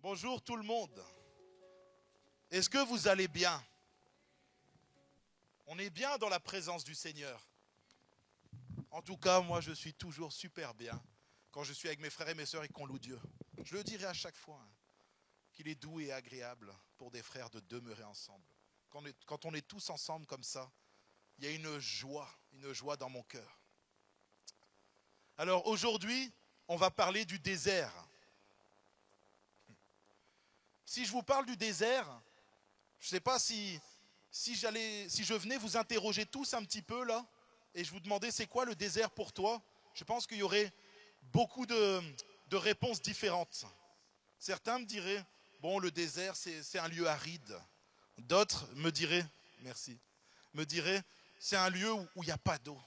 Bonjour tout le monde. Est-ce que vous allez bien? On est bien dans la présence du Seigneur. En tout cas, moi je suis toujours super bien quand je suis avec mes frères et mes sœurs et qu'on loue Dieu. Je le dirai à chaque fois, qu'il est doux et agréable pour des frères de demeurer ensemble. Quand on est tous ensemble comme ça, il y a une joie dans mon cœur. Alors aujourd'hui, on va parler du désert. Si je vous parle du désert, je ne sais pas si je venais vous interroger tous un petit peu là, et je vous demandais c'est quoi le désert pour toi, je pense qu'il y aurait beaucoup de réponses différentes. Certains me diraient, bon le désert c'est un lieu aride. D'autres me diraient, c'est un lieu où il n'y a pas d'eau.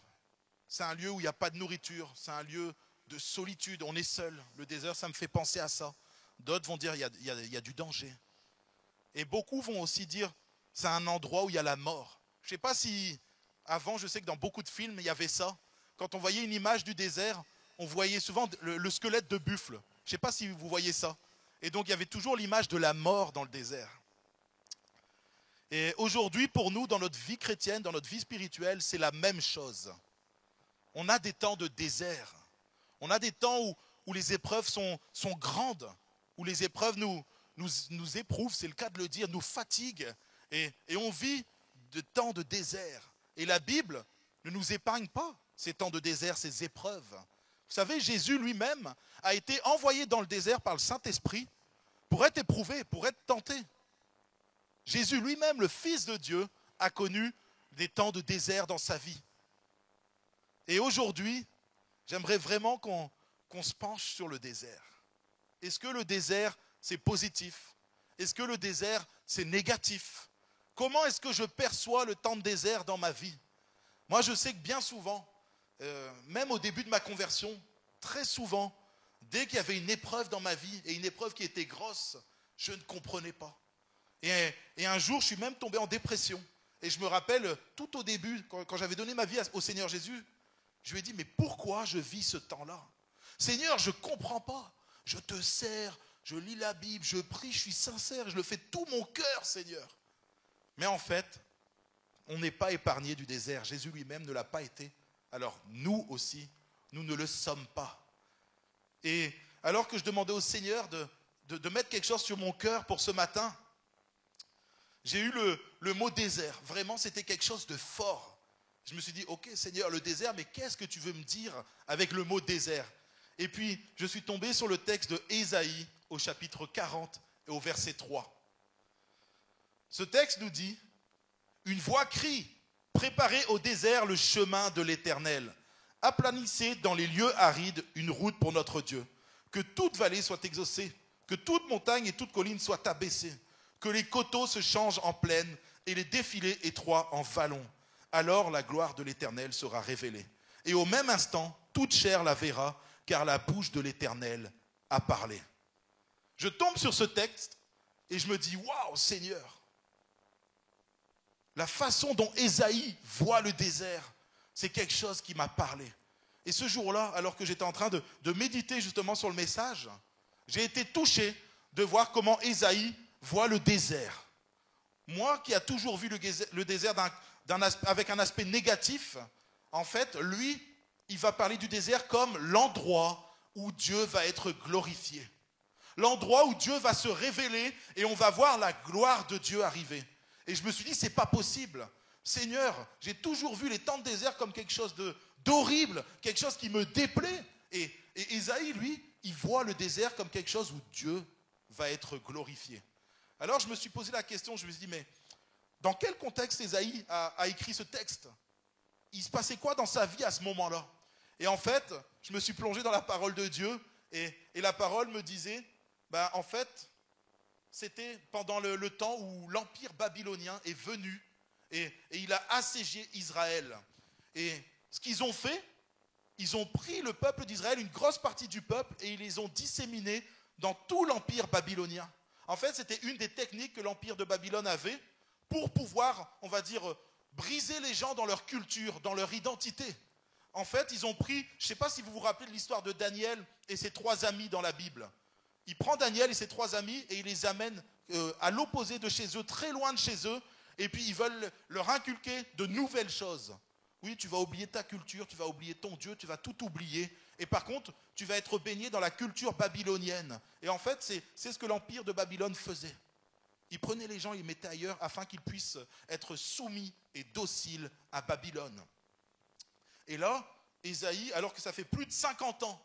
C'est un lieu où il n'y a pas de nourriture. C'est un lieu de solitude, on est seul. Le désert, ça me fait penser à ça. D'autres vont dire, il y a du danger. Et beaucoup vont aussi dire, c'est un endroit où il y a la mort. Je ne sais pas si, avant, je sais que dans beaucoup de films, il y avait ça. Quand on voyait une image du désert, on voyait souvent le squelette de buffle. Je ne sais pas si vous voyez ça. Et donc, il y avait toujours l'image de la mort dans le désert. Et aujourd'hui, pour nous, dans notre vie chrétienne, dans notre vie spirituelle, c'est la même chose. On a des temps de désert. On a des temps où les épreuves sont grandes, où les épreuves nous éprouvent, c'est le cas de le dire, nous fatiguent. Et on vit de temps de désert. Et la Bible ne nous épargne pas ces temps de désert, ces épreuves. Vous savez, Jésus lui-même a été envoyé dans le désert par le Saint-Esprit pour être éprouvé, pour être tenté. Jésus lui-même, le Fils de Dieu, a connu des temps de désert dans sa vie. Et aujourd'hui, j'aimerais vraiment qu'on se penche sur le désert. Est-ce que le désert, c'est positif? Est-ce que le désert, c'est négatif? Comment est-ce que je perçois le temps de désert dans ma vie? Moi, je sais que bien souvent, même au début de ma conversion, très souvent, dès qu'il y avait une épreuve dans ma vie, et une épreuve qui était grosse, je ne comprenais pas. Et un jour, je suis même tombé en dépression. Et je me rappelle, tout au début, quand j'avais donné ma vie au Seigneur Jésus, je lui ai dit, mais pourquoi je vis ce temps-là? Seigneur, je ne comprends pas. Je te sers, je lis la Bible, je prie, je suis sincère, je le fais de tout mon cœur, Seigneur. Mais en fait, on n'est pas épargné du désert. Jésus lui-même ne l'a pas été. Alors nous aussi, nous ne le sommes pas. Et alors que je demandais au Seigneur de mettre quelque chose sur mon cœur pour ce matin, j'ai eu le mot désert. Vraiment, c'était quelque chose de fort. Je me suis dit, ok Seigneur, le désert, mais qu'est-ce que tu veux me dire avec le mot désert? Et puis, je suis tombé sur le texte de Ésaïe au chapitre 40 et au verset 3. Ce texte nous dit, une voix crie, préparez au désert le chemin de l'Éternel. Aplanissez dans les lieux arides une route pour notre Dieu. Que toute vallée soit exaucée, que toute montagne et toute colline soient abaissées, que les coteaux se changent en plaine et les défilés étroits en vallons. Alors la gloire de l'Éternel sera révélée. Et au même instant, toute chair la verra, car la bouche de l'Éternel a parlé. Je tombe sur ce texte et je me dis, waouh Seigneur, la façon dont Ésaïe voit le désert, c'est quelque chose qui m'a parlé. Et ce jour-là, alors que j'étais en train de méditer justement sur le message, j'ai été touché de voir comment Ésaïe voit le désert. Moi qui a toujours vu le désert avec un aspect négatif, en fait, lui, il va parler du désert comme l'endroit où Dieu va être glorifié. L'endroit où Dieu va se révéler et on va voir la gloire de Dieu arriver. Et je me suis dit, c'est pas possible. Seigneur, j'ai toujours vu les temps de désert comme quelque chose d'horrible, quelque chose qui me déplaît. Et Ésaïe, lui, il voit le désert comme quelque chose où Dieu va être glorifié. Alors je me suis posé la question, je me suis dit, mais dans quel contexte Ésaïe a écrit ce texte? Il se passait quoi dans sa vie à ce moment-là? Et en fait, je me suis plongé dans la parole de Dieu et la parole me disait, en fait, c'était pendant le temps où l'empire babylonien est venu et il a assiégé Israël. Et ce qu'ils ont fait, ils ont pris le peuple d'Israël, une grosse partie du peuple, et ils les ont disséminés dans tout l'empire babylonien. En fait, c'était une des techniques que l'empire de Babylone avait pour pouvoir, on va dire, briser les gens dans leur culture, dans leur identité. En fait, ils ont pris, je ne sais pas si vous vous rappelez de l'histoire de Daniel et ses 3 amis dans la Bible. il prend Daniel et ses 3 amis et il les amène à l'opposé de chez eux, très loin de chez eux, et puis ils veulent leur inculquer de nouvelles choses. Oui, tu vas oublier ta culture, tu vas oublier ton Dieu, tu vas tout oublier. Et par contre, tu vas être baigné dans la culture babylonienne. Et en fait, c'est ce que l'empire de Babylone faisait. Il prenait les gens, il les mettait ailleurs afin qu'ils puissent être soumis et dociles à Babylone. Et là, Ésaïe, alors que ça fait plus de 50 ans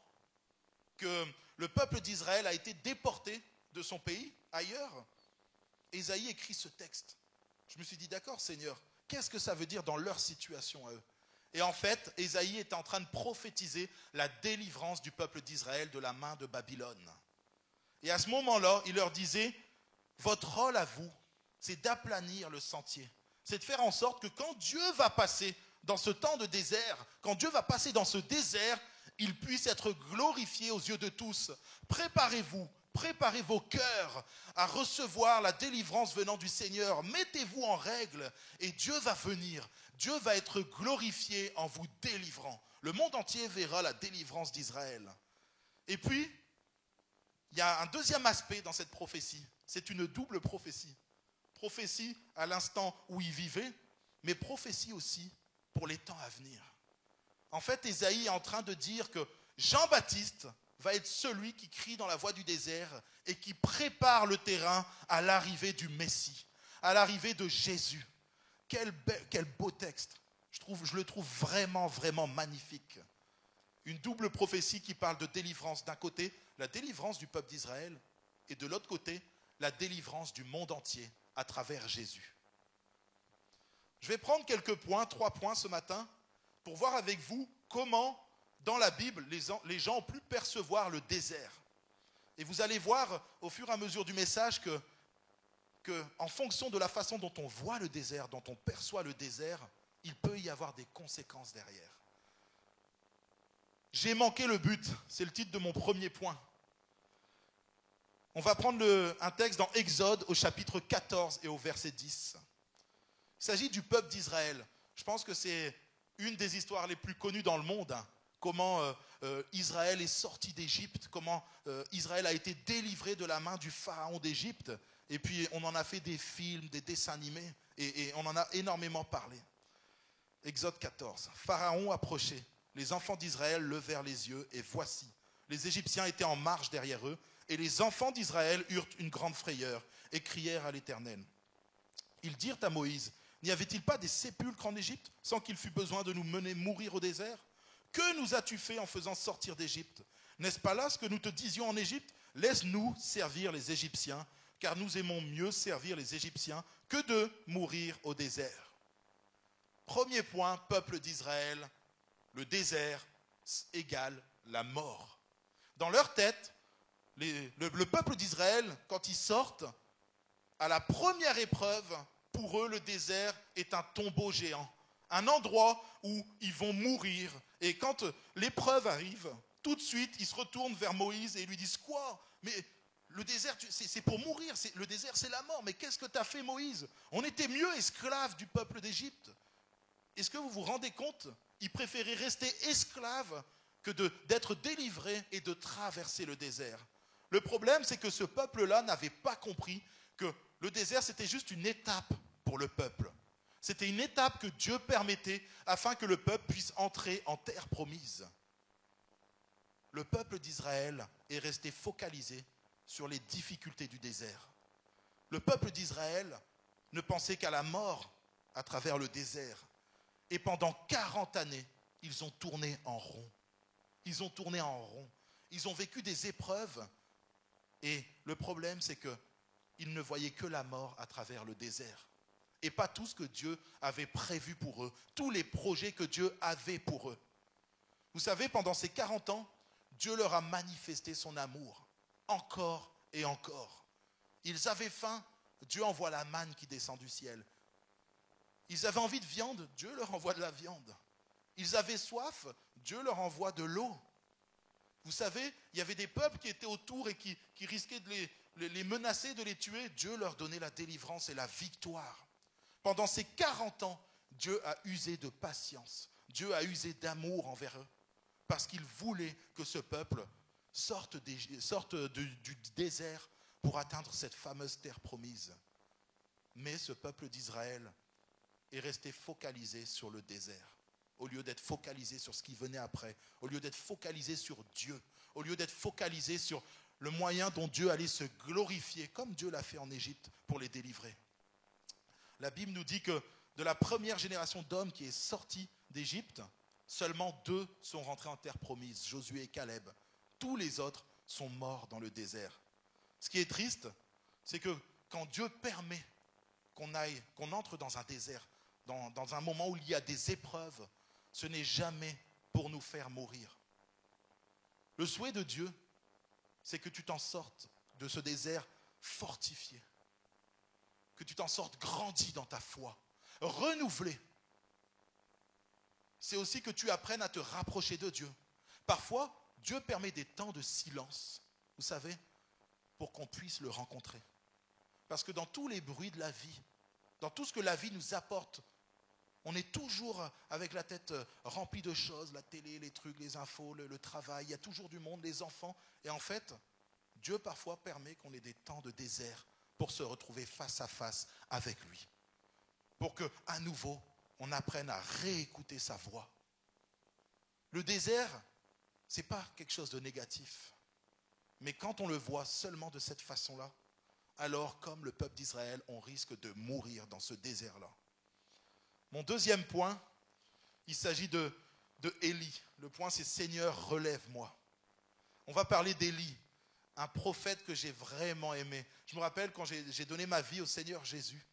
que le peuple d'Israël a été déporté de son pays ailleurs, Ésaïe écrit ce texte. Je me suis dit, d'accord Seigneur, qu'est-ce que ça veut dire dans leur situation à eux? Et en fait, Ésaïe est en train de prophétiser la délivrance du peuple d'Israël de la main de Babylone. Et à ce moment-là, il leur disait, votre rôle à vous, c'est d'aplanir le sentier. C'est de faire en sorte que quand Dieu va passer dans ce temps de désert, quand Dieu va passer dans ce désert, il puisse être glorifié aux yeux de tous. Préparez-vous, préparez vos cœurs à recevoir la délivrance venant du Seigneur. Mettez-vous en règle et Dieu va venir. Dieu va être glorifié en vous délivrant. Le monde entier verra la délivrance d'Israël. Et puis, il y a un deuxième aspect dans cette prophétie. C'est une double prophétie. Prophétie à l'instant où il vivait, mais prophétie aussi pour les temps à venir. En fait, Ésaïe est en train de dire que Jean-Baptiste va être celui qui crie dans la voie du désert et qui prépare le terrain à l'arrivée du Messie, à l'arrivée de Jésus. Quel beau texte. Je le trouve vraiment, vraiment magnifique. Une double prophétie qui parle de délivrance. D'un côté, la délivrance du peuple d'Israël et de l'autre côté, la délivrance du monde entier à travers Jésus. Je vais prendre quelques points, 3 points ce matin, pour voir avec vous comment, dans la Bible, les gens ont pu percevoir le désert. Et vous allez voir au fur et à mesure du message que en fonction de la façon dont on voit le désert, dont on perçoit le désert, il peut y avoir des conséquences derrière. J'ai manqué le but, c'est le titre de mon premier point. On va prendre un texte dans Exode au chapitre 14 et au verset 10. Il s'agit du peuple d'Israël. Je pense que c'est une des histoires les plus connues dans le monde. Comment Israël est sorti d'Égypte, comment Israël a été délivré de la main du pharaon d'Égypte. Et puis on en a fait des films, des dessins animés, et on en a énormément parlé. Exode 14. Pharaon approchait. Les enfants d'Israël levèrent les yeux, et voici, les Égyptiens étaient en marche derrière eux, et les enfants d'Israël eurent une grande frayeur, et crièrent à l'Éternel. Ils dirent à Moïse, n'y avait-il pas des sépulcres en Égypte, sans qu'il fût besoin de nous mener mourir au désert? Que nous as-tu fait en faisant sortir d'Égypte? N'est-ce pas là ce que nous te disions en Égypte? Laisse-nous servir les Égyptiens, car nous aimons mieux servir les Égyptiens que de mourir au désert. Premier point, peuple d'Israël, le désert égale la mort. Dans leur tête, le peuple d'Israël, quand ils sortent, à la première épreuve, pour eux, le désert est un tombeau géant, un endroit où ils vont mourir. Et quand l'épreuve arrive, tout de suite, ils se retournent vers Moïse et lui disent « Quoi? Mais le désert, c'est pour mourir, le désert, c'est la mort. Mais qu'est-ce que tu as fait, Moïse? On était mieux esclaves du peuple d'Égypte. » Est-ce que vous vous rendez compte? Ils préféraient rester esclaves que d'être délivrés et de traverser le désert. Le problème, c'est que ce peuple-là n'avait pas compris que le désert, c'était juste une étape pour le peuple. C'était une étape que Dieu permettait afin que le peuple puisse entrer en terre promise. Le peuple d'Israël est resté focalisé sur les difficultés du désert. Le peuple d'Israël ne pensait qu'à la mort à travers le désert. Et pendant 40 années, ils ont tourné en rond. Ils ont tourné en rond. Ils ont vécu des épreuves. Et le problème, c'est qu'ils ne voyaient que la mort à travers le désert. Et pas tout ce que Dieu avait prévu pour eux. Tous les projets que Dieu avait pour eux. Vous savez, pendant ces 40 ans, Dieu leur a manifesté son amour. Encore et encore. Ils avaient faim, Dieu envoie la manne qui descend du ciel. Ils avaient envie de viande, Dieu leur envoie de la viande. Ils avaient soif, Dieu leur envoie de l'eau. Vous savez, il y avait des peuples qui étaient autour et qui risquaient de les menacer, de les tuer. Dieu leur donnait la délivrance et la victoire. Pendant ces 40 ans, Dieu a usé de patience. Dieu a usé d'amour envers eux. Parce qu'il voulait que ce peuple sortent du désert pour atteindre cette fameuse terre promise. Mais ce peuple d'Israël est resté focalisé sur le désert, au lieu d'être focalisé sur ce qui venait après, au lieu d'être focalisé sur Dieu, au lieu d'être focalisé sur le moyen dont Dieu allait se glorifier, comme Dieu l'a fait en Égypte pour les délivrer. La Bible nous dit que de la première génération d'hommes qui est sortie d'Égypte, seulement 2 sont rentrés en terre promise, Josué et Caleb. Tous les autres sont morts dans le désert. Ce qui est triste, c'est que quand Dieu permet qu'on entre dans un désert, dans un moment où il y a des épreuves, ce n'est jamais pour nous faire mourir. Le souhait de Dieu, c'est que tu t'en sortes de ce désert fortifié, que tu t'en sortes grandi dans ta foi, renouvelé. C'est aussi que tu apprennes à te rapprocher de Dieu. Parfois, Dieu permet des temps de silence, vous savez, pour qu'on puisse le rencontrer. Parce que dans tous les bruits de la vie, dans tout ce que la vie nous apporte, on est toujours avec la tête remplie de choses, la télé, les trucs, les infos, le travail, il y a toujours du monde, les enfants. Et en fait, Dieu parfois permet qu'on ait des temps de désert pour se retrouver face à face avec lui. Pour qu'à nouveau, on apprenne à réécouter sa voix. Le désert, ce n'est pas quelque chose de négatif. Mais quand on le voit seulement de cette façon-là, alors comme le peuple d'Israël, on risque de mourir dans ce désert-là. Mon deuxième point, il s'agit de Élie. Le point, c'est « Seigneur, relève-moi ». On va parler d'Élie, un prophète que j'ai vraiment aimé. Je me rappelle quand j'ai donné ma vie au Seigneur Jésus.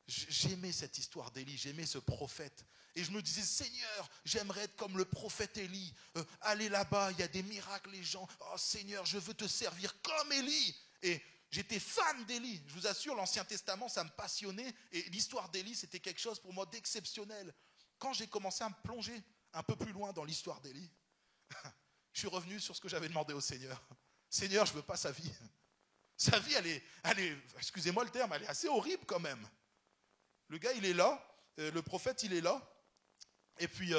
J'aimais cette histoire d'Élie, j'aimais ce prophète. Et je me disais, Seigneur, j'aimerais être comme le prophète Élie. Aller là-bas, il y a des miracles, les gens. Oh Seigneur, je veux te servir comme Élie. Et j'étais fan d'Élie. Je vous assure, l'Ancien Testament, ça me passionnait. Et l'histoire d'Élie, c'était quelque chose pour moi d'exceptionnel. Quand j'ai commencé à me plonger un peu plus loin dans l'histoire d'Élie, je suis revenu sur ce que j'avais demandé au Seigneur. Seigneur, je ne veux pas sa vie. Sa vie, elle est, excusez-moi le terme, elle est assez horrible quand même. Le gars, il est là, le prophète, il est là, et puis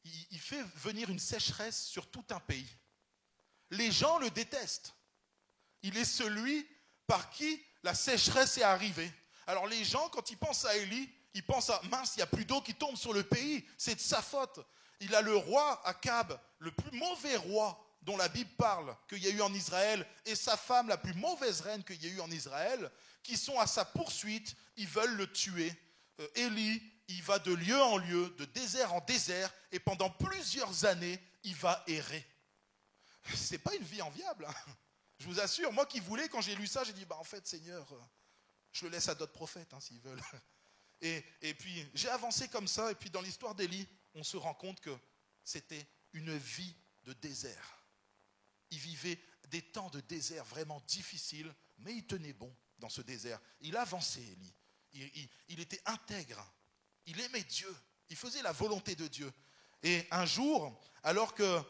il fait venir une sécheresse sur tout un pays. Les gens le détestent. Il est celui par qui la sécheresse est arrivée. Alors les gens, quand ils pensent à Élie, ils pensent à mince, il n'y a plus d'eau qui tombe sur le pays, c'est de sa faute. Il a le roi Akab, le plus mauvais roi dont la Bible parle qu'il y a eu en Israël, et sa femme, la plus mauvaise reine qu'il y a eu en Israël, qui sont à sa poursuite, ils veulent le tuer. Élie, il va de lieu en lieu, de désert en désert, et pendant plusieurs années, il va errer. C'est pas une vie enviable, hein. Je vous assure, moi qui voulais, quand j'ai lu ça, j'ai dit, en fait, Seigneur, je le laisse à d'autres prophètes, hein, s'ils veulent. Et puis, j'ai avancé comme ça, et puis dans l'histoire d'Élie, on se rend compte que c'était une vie de désert. Il vivait des temps de désert vraiment difficiles, mais il tenait bon dans ce désert. Il avançait, Élie. Il était intègre. Il aimait Dieu. Il faisait la volonté de Dieu. Et un jour, alors que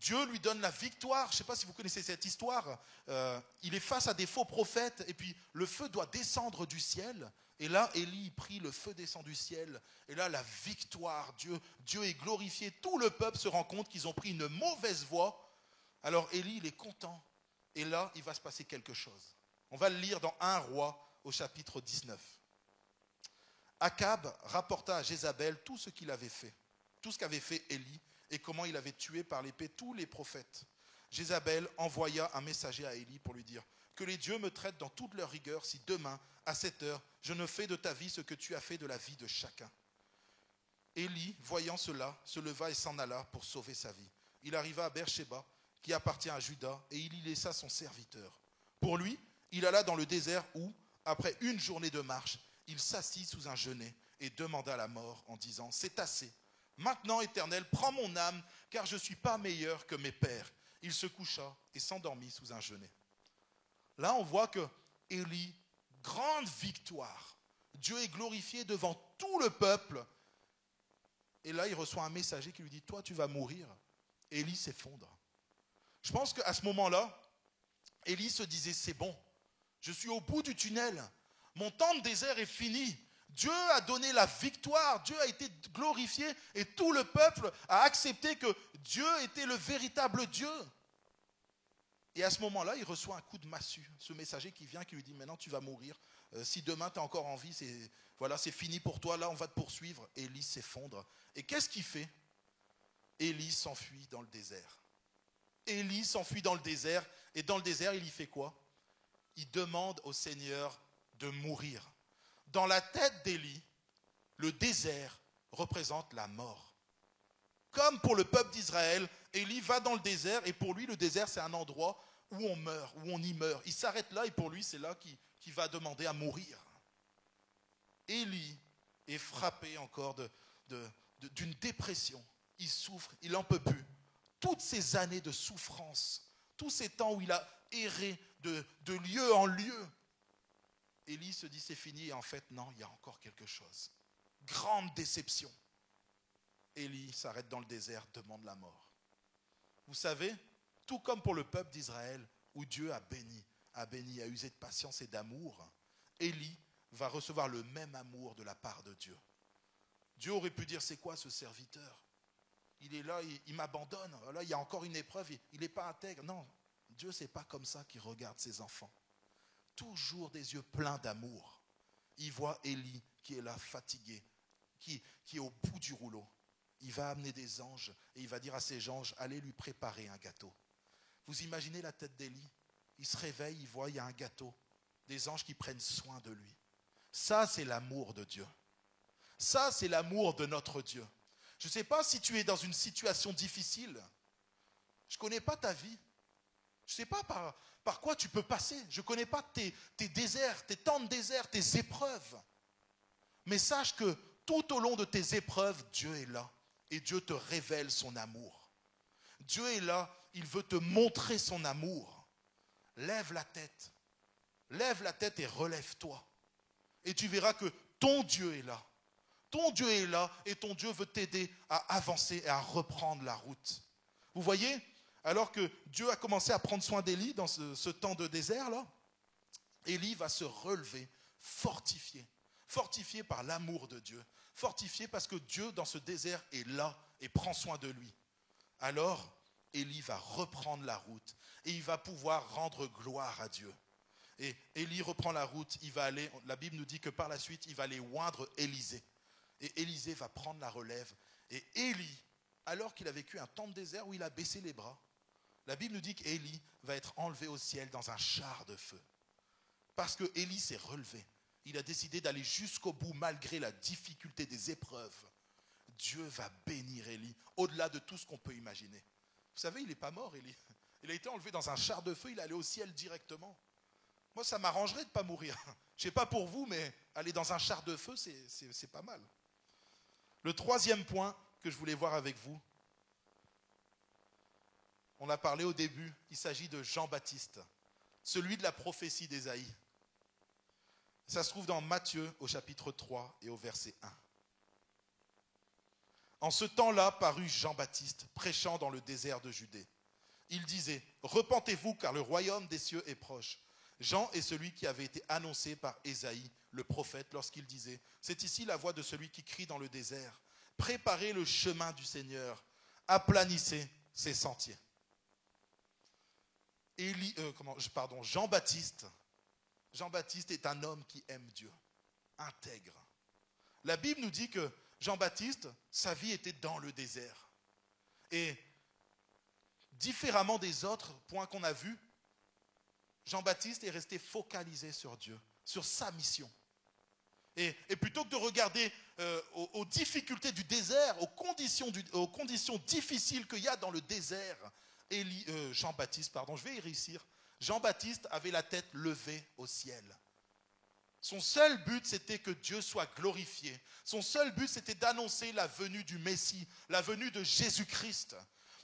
Dieu lui donne la victoire, je ne sais pas si vous connaissez cette histoire, il est face à des faux prophètes, et puis le feu doit descendre du ciel. Et là, Élie prie, le feu descend du ciel. Et là, la victoire, Dieu est glorifié. Tout le peuple se rend compte qu'ils ont pris une mauvaise voie. Alors Élie, il est content. Et là, il va se passer quelque chose. On va le lire dans 1 Roi au chapitre 19. Akab rapporta à Jézabel tout ce qu'il avait fait, tout ce qu'avait fait Élie et comment il avait tué par l'épée tous les prophètes. Jézabel envoya un messager à Élie pour lui dire « Que les dieux me traitent dans toute leur rigueur si demain, à cette heure, je ne fais de ta vie ce que tu as fait de la vie de chacun. » Élie, voyant cela, se leva et s'en alla pour sauver sa vie. Il arriva à Beersheba, qui appartient à Juda, et il y laissa son serviteur. Pour lui, il alla dans le désert où, après une journée de marche, il s'assit sous un genêt et demanda la mort en disant « C'est assez. Maintenant, Éternel, prends mon âme, car je ne suis pas meilleur que mes pères. » Il se coucha et s'endormit sous un genêt. Là, on voit que Élie, grande victoire. Dieu est glorifié devant tout le peuple. Et là, il reçoit un messager qui lui dit « Toi, tu vas mourir. » Élie s'effondre. Je pense qu'à ce moment-là, Élie se disait « C'est bon, je suis au bout du tunnel. Mon temps de désert est fini. Dieu a donné la victoire, Dieu a été glorifié et tout le peuple a accepté que Dieu était le véritable Dieu. Et à ce moment-là, il reçoit un coup de massue. Ce messager qui vient, qui lui dit, maintenant tu vas mourir. Si demain tu es encore en vie, c'est fini pour toi, là on va te poursuivre. Élie s'effondre. Et qu'est-ce qu'il fait? Élie s'enfuit dans le désert. Élie s'enfuit dans le désert. Et dans le désert, il y fait quoi? Il demande au Seigneur de mourir. Dans la tête d'Élie, le désert représente la mort. Comme pour le peuple d'Israël, Élie va dans le désert et pour lui, le désert, c'est un endroit où on meurt, où on y meurt. Il s'arrête là et pour lui, c'est là qu'il va demander à mourir. Élie est frappé encore d'une dépression. Il souffre, il n'en peut plus. Toutes ces années de souffrance, tous ces temps où il a erré de lieu en lieu, Élie se dit c'est fini et en fait non, il y a encore quelque chose. Grande déception. Élie s'arrête dans le désert, demande la mort. Vous savez, tout comme pour le peuple d'Israël, où Dieu a béni, a usé de patience et d'amour, Élie va recevoir le même amour de la part de Dieu. Dieu aurait pu dire, c'est quoi ce serviteur? Il est là, il m'abandonne. Là, il y a encore une épreuve, il n'est pas intègre. Non, Dieu, c'est pas comme ça qu'il regarde ses enfants. Toujours des yeux pleins d'amour. Il voit Élie qui est là, fatigué, qui est au bout du rouleau. Il va amener des anges et il va dire à ces anges, allez lui préparer un gâteau. Vous imaginez la tête d'Élie? Il se réveille, il voit, il y a un gâteau. Des anges qui prennent soin de lui. Ça, c'est l'amour de Dieu. Ça, c'est l'amour de notre Dieu. Je ne sais pas si tu es dans une situation difficile. Je ne connais pas ta vie. Je ne sais pas par quoi tu peux passer. Je ne connais pas tes déserts, tes temps de désert, tes épreuves. Mais sache que tout au long de tes épreuves, Dieu est là. Et Dieu te révèle son amour. Dieu est là, il veut te montrer son amour. Lève la tête. Lève la tête et relève-toi. Et tu verras que ton Dieu est là. Ton Dieu est là et ton Dieu veut t'aider à avancer et à reprendre la route. Vous voyez, alors que Dieu a commencé à prendre soin d'Élie dans ce temps de désert-là, Élie va se relever, fortifié par l'amour de Dieu, fortifié parce que Dieu dans ce désert est là et prend soin de lui. Alors, Élie va reprendre la route et il va pouvoir rendre gloire à Dieu. Et Élie reprend la route, il va aller, la Bible nous dit que par la suite, il va aller oindre Élisée. Et Élisée va prendre la relève. Et Élie, alors qu'il a vécu un temps de désert où il a baissé les bras, la Bible nous dit qu'Élie va être enlevé au ciel dans un char de feu. Parce que Élie s'est relevé. Il a décidé d'aller jusqu'au bout malgré la difficulté des épreuves. Dieu va bénir Élie au-delà de tout ce qu'on peut imaginer. Vous savez, il n'est pas mort, Élie. Il a été enlevé dans un char de feu, il est allé au ciel directement. Moi, ça m'arrangerait de ne pas mourir. Je ne sais pas pour vous, mais aller dans un char de feu, c'est pas mal. Le troisième point que je voulais voir avec vous, on a parlé au début, il s'agit de Jean-Baptiste, celui de la prophétie d'Ésaïe. Ça se trouve dans Matthieu au chapitre 3 et au verset 1. En ce temps-là parut Jean-Baptiste, prêchant dans le désert de Judée. Il disait, repentez-vous car le royaume des cieux est proche. Jean est celui qui avait été annoncé par Ésaïe, le prophète, lorsqu'il disait, c'est ici la voix de celui qui crie dans le désert. Préparez le chemin du Seigneur, aplanissez ses sentiers. Jean-Baptiste est un homme qui aime Dieu, intègre. La Bible nous dit que Jean-Baptiste, sa vie était dans le désert. Et différemment des autres points qu'on a vus, Jean-Baptiste est resté focalisé sur Dieu, sur sa mission. Et plutôt que de regarder aux difficultés du désert, aux conditions difficiles qu'il y a dans le désert, Jean-Baptiste avait la tête levée au ciel. Son seul but, c'était que Dieu soit glorifié. Son seul but, c'était d'annoncer la venue du Messie, la venue de Jésus-Christ.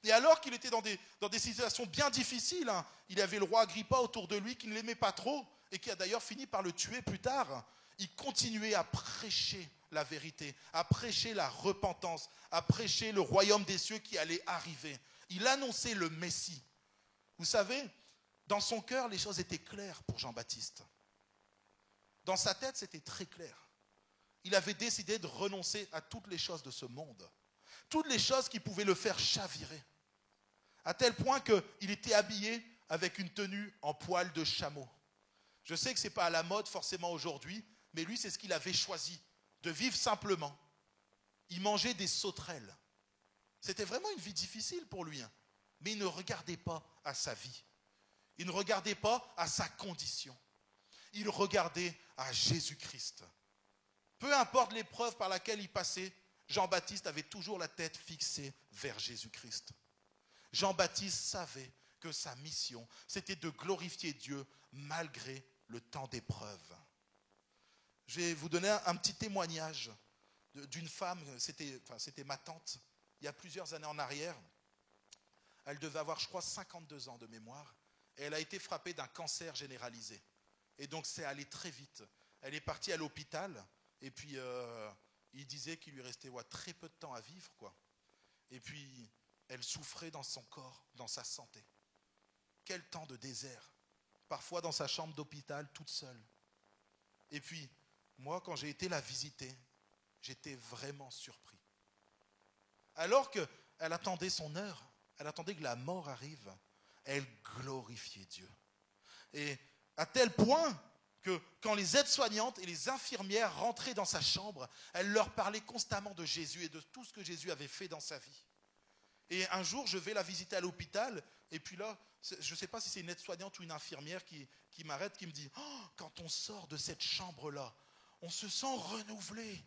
Et alors qu'il était dans des situations bien difficiles, il avait le roi Agrippa autour de lui qui ne l'aimait pas trop et qui a d'ailleurs fini par le tuer plus tard. Il continuait à prêcher la vérité, à prêcher la repentance, à prêcher le royaume des cieux qui allait arriver. Il annonçait le Messie. Vous savez, dans son cœur, les choses étaient claires pour Jean-Baptiste. Dans sa tête, c'était très clair. Il avait décidé de renoncer à toutes les choses de ce monde. Toutes les choses qui pouvaient le faire chavirer. À tel point qu'il était habillé avec une tenue en poil de chameau. Je sais que ce n'est pas à la mode forcément aujourd'hui, mais lui, c'est ce qu'il avait choisi, de vivre simplement. Il mangeait des sauterelles. C'était vraiment une vie difficile pour lui, hein. Mais il ne regardait pas à sa vie. Il ne regardait pas à sa condition. Il regardait à Jésus-Christ. Peu importe l'épreuve par laquelle il passait, Jean-Baptiste avait toujours la tête fixée vers Jésus-Christ. Jean-Baptiste savait que sa mission, c'était de glorifier Dieu malgré le temps d'épreuve. Je vais vous donner un petit témoignage d'une femme, c'était ma tante, il y a plusieurs années en arrière. Elle devait avoir, je crois, 52 ans de mémoire. Et elle a été frappée d'un cancer généralisé. Et donc, c'est allé très vite. Elle est partie à l'hôpital. Et puis, il disait qu'il lui restait très peu de temps à vivre, quoi. Et puis, elle souffrait dans son corps, dans sa santé. Quel temps de désert. Parfois dans sa chambre d'hôpital, toute seule. Et puis, moi, quand j'ai été la visiter, j'étais vraiment surpris. Alors qu'elle attendait son heure, elle attendait que la mort arrive, elle glorifiait Dieu. Et à tel point que quand les aides-soignantes et les infirmières rentraient dans sa chambre, elle leur parlait constamment de Jésus et de tout ce que Jésus avait fait dans sa vie. Et un jour, je vais la visiter à l'hôpital, et puis là, je ne sais pas si c'est une aide-soignante ou une infirmière qui m'arrête, qui me dit « Oh, quand on sort de cette chambre-là, on se sent renouvelé.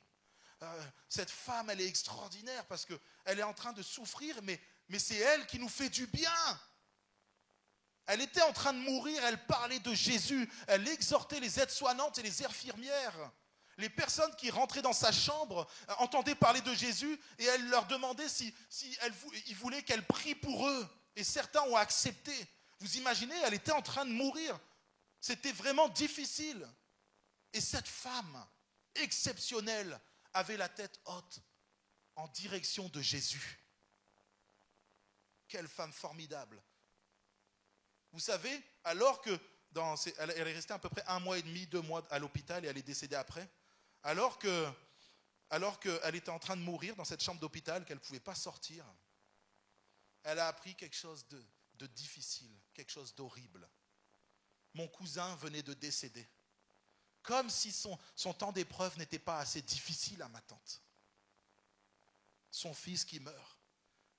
Cette femme, elle est extraordinaire parce qu'elle est en train de souffrir, mais c'est elle qui nous fait du bien. » Elle était en train de mourir, elle parlait de Jésus, elle exhortait les aides-soignantes et les infirmières. Les personnes qui rentraient dans sa chambre entendaient parler de Jésus et elle leur demandait si ils voulaient qu'elle prie pour eux. Et certains ont accepté. Vous imaginez, elle était en train de mourir. C'était vraiment difficile. Et cette femme exceptionnelle avait la tête haute en direction de Jésus. Quelle femme formidable. Vous savez, alors que elle est restée à peu près 1 mois et demi, 2 mois à l'hôpital et elle est décédée après, alors qu'elle était en train de mourir dans cette chambre d'hôpital, qu'elle ne pouvait pas sortir, elle a appris quelque chose de difficile, quelque chose d'horrible. Mon cousin venait de décéder. Comme si son temps d'épreuve n'était pas assez difficile à ma tante. Son fils qui meurt.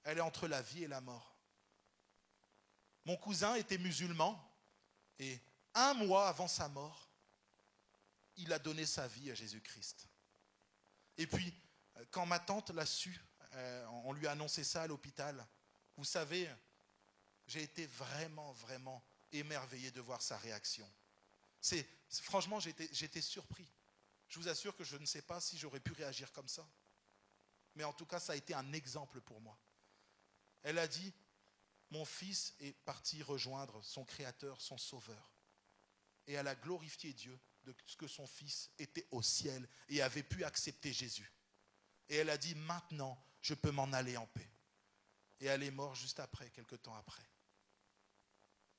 Elle est entre la vie et la mort. Mon cousin était musulman et 1 mois avant sa mort, il a donné sa vie à Jésus-Christ. Et puis, quand ma tante l'a su, on lui a annoncé ça à l'hôpital. Vous savez, j'ai été vraiment, vraiment émerveillé de voir sa réaction. Franchement, j'étais surpris. Je vous assure que je ne sais pas si j'aurais pu réagir comme ça. Mais en tout cas, ça a été un exemple pour moi. Elle a dit, mon fils est parti rejoindre son Créateur, son Sauveur. Et elle a glorifié Dieu de ce que son fils était au ciel et avait pu accepter Jésus. Et elle a dit, maintenant, je peux m'en aller en paix. Et elle est morte juste après, quelque temps après.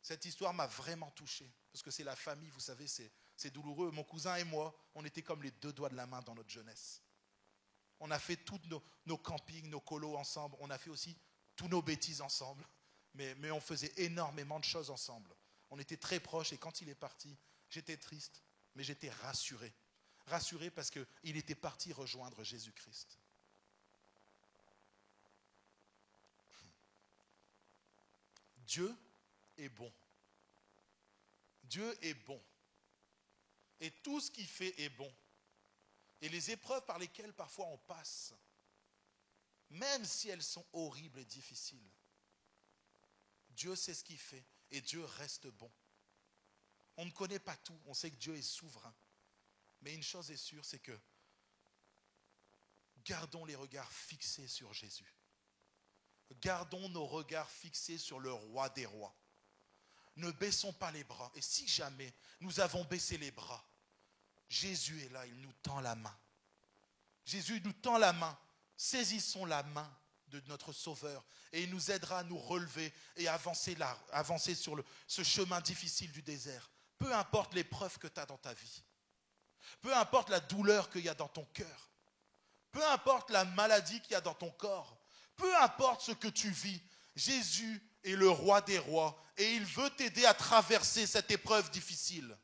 Cette histoire m'a vraiment touché, parce que c'est la famille, vous savez, c'est douloureux. Mon cousin et moi, on était comme les 2 doigts de la main dans notre jeunesse. On a fait tous nos campings, nos colos ensemble. On a fait aussi tous nos bêtises ensemble. Mais on faisait énormément de choses ensemble. On était très proches et quand il est parti, j'étais triste, mais j'étais rassuré. Rassuré parce qu'il était parti rejoindre Jésus-Christ. Dieu est bon. Dieu est bon. Et tout ce qu'il fait est bon. Et les épreuves par lesquelles parfois on passe, même si elles sont horribles et difficiles, Dieu sait ce qu'il fait et Dieu reste bon. On ne connaît pas tout, on sait que Dieu est souverain. Mais une chose est sûre, c'est que gardons les regards fixés sur Jésus. Gardons nos regards fixés sur le roi des rois. Ne baissons pas les bras. Et si jamais nous avons baissé les bras, Jésus est là, il nous tend la main. Jésus nous tend la main. Saisissons la main de notre Sauveur et il nous aidera à nous relever et avancer sur ce chemin difficile du désert. Peu importe l'épreuve que tu as dans ta vie. Peu importe la douleur qu'il y a dans ton cœur. Peu importe la maladie qu'il y a dans ton corps. Peu importe ce que tu vis. Jésus est le roi des rois et il veut t'aider à traverser cette épreuve difficile.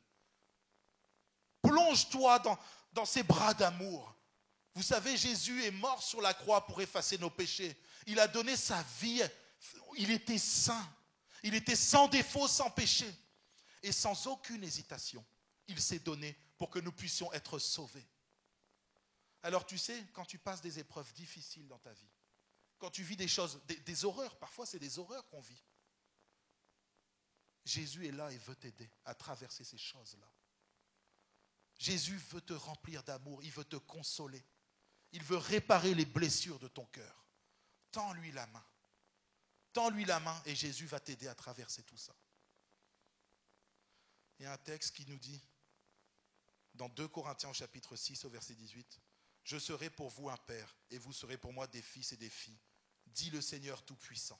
Plonge-toi dans ses bras d'amour. Vous savez, Jésus est mort sur la croix pour effacer nos péchés. Il a donné sa vie. Il était saint. Il était sans défaut, sans péché. Et sans aucune hésitation, il s'est donné pour que nous puissions être sauvés. Alors tu sais, quand tu passes des épreuves difficiles dans ta vie, quand tu vis des choses, des horreurs, parfois c'est des horreurs qu'on vit. Jésus est là et veut t'aider à traverser ces choses-là. Jésus veut te remplir d'amour, il veut te consoler. Il veut réparer les blessures de ton cœur. Tends-lui la main. Tends-lui la main et Jésus va t'aider à traverser tout ça. Il y a un texte qui nous dit, dans 2 Corinthiens au chapitre 6 au verset 18, « Je serai pour vous un père, et vous serez pour moi des fils et des filles, dit le Seigneur Tout-Puissant. »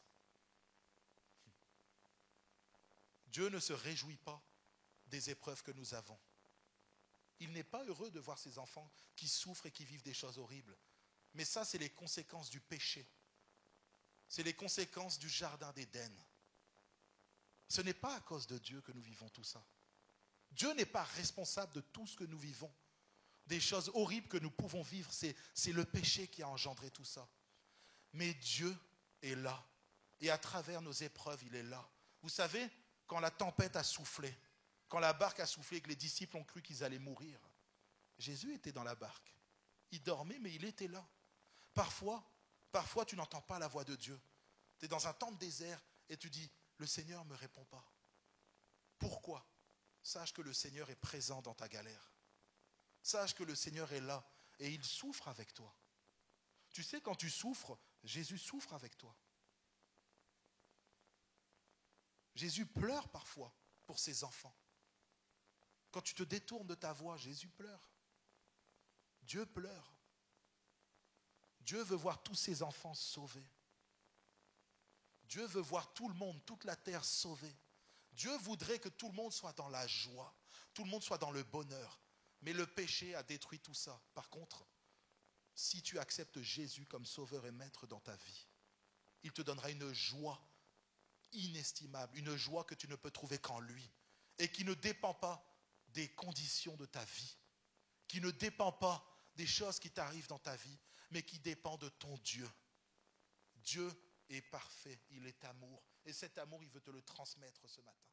Dieu ne se réjouit pas des épreuves que nous avons. Il n'est pas heureux de voir ses enfants qui souffrent et qui vivent des choses horribles. Mais ça, c'est les conséquences du péché. C'est les conséquences du jardin d'Éden. Ce n'est pas à cause de Dieu que nous vivons tout ça. Dieu n'est pas responsable de tout ce que nous vivons. Des choses horribles que nous pouvons vivre, c'est le péché qui a engendré tout ça. Mais Dieu est là. Et à travers nos épreuves, il est là. Vous savez, quand la tempête a soufflé, quand la barque a soufflé et que les disciples ont cru qu'ils allaient mourir, Jésus était dans la barque. Il dormait, mais il était là. Parfois, tu n'entends pas la voix de Dieu. Tu es dans un temps de désert et tu dis, le Seigneur ne me répond pas. Pourquoi ? Sache que le Seigneur est présent dans ta galère. Sache que le Seigneur est là et il souffre avec toi. Tu sais, quand tu souffres, Jésus souffre avec toi. Jésus pleure parfois pour ses enfants. Quand tu te détournes de ta voie, Jésus pleure. Dieu pleure. Dieu veut voir tous ses enfants sauvés. Dieu veut voir tout le monde, toute la terre sauvée. Dieu voudrait que tout le monde soit dans la joie, tout le monde soit dans le bonheur. Mais le péché a détruit tout ça. Par contre, si tu acceptes Jésus comme sauveur et maître dans ta vie, il te donnera une joie inestimable, une joie que tu ne peux trouver qu'en lui et qui ne dépend pas des conditions de ta vie, qui ne dépend pas des choses qui t'arrivent dans ta vie, mais qui dépend de ton Dieu. Dieu est parfait, il est amour. Et cet amour, il veut te le transmettre ce matin.